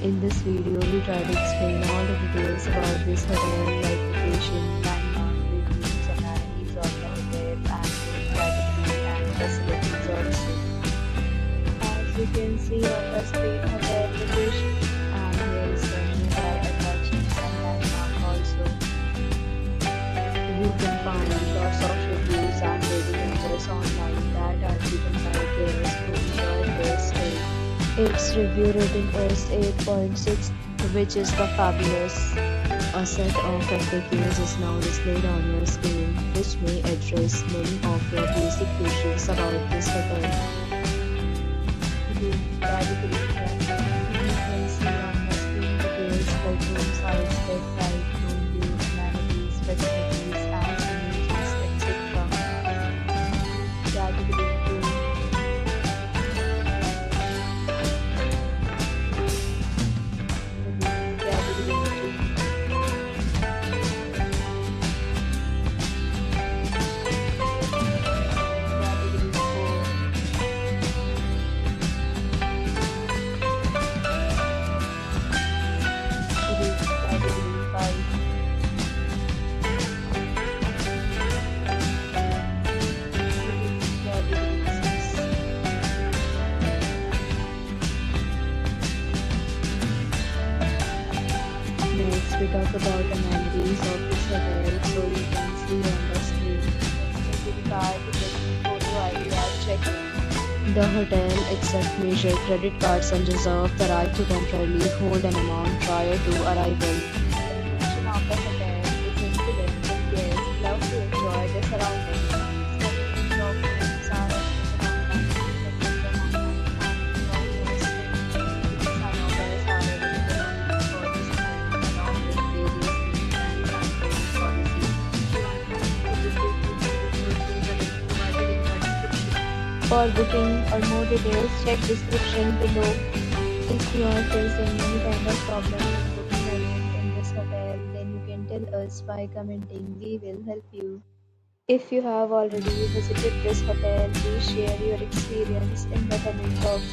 In this video, we try to explain all the details about this hotel, like location, landmark, reviews, amenities of the hotel, and category and facilities also. As you can see on the screen, hotel location, and here is the nearby attractions and landmark also. You can find lots of reviews and ratings online that are given by guests who enjoy their stay. Its review rating is 8.6, which is the fabulous. A set of FAQs is now displayed on your screen, which may address many of your basic questions about this hotel. You can see on the screen details like room size, bed type, room view, amenities, facilities, and amenities, etc. Category 2. Next, we talk about amenities of this hotel, so you can see on the screen. Facility card, ticketing, photo ID at check-in. The hotel accepts major credit cards and reserves the right to temporarily hold an amount prior to arrival. The location of the hotel is excellent and guests love to enjoy the surroundings. Facilities of rooms are For booking or more details, check description below. If you are facing any kind of problem with booking a room in this hotel, then you can tell us by commenting. We will help you. If you have already visited this hotel, please share your experience in the comment box.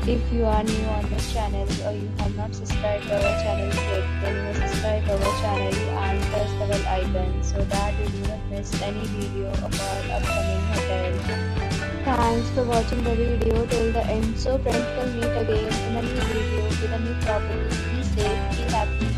If you are new on this channel or you have not subscribed to our channel yet, then you must subscribe to our channel and press the bell icon so that you do not miss any video of our upcoming hotel. Thanks for watching the video till the end. So friends, will meet again in a new video with a new property. Be safe, be happy.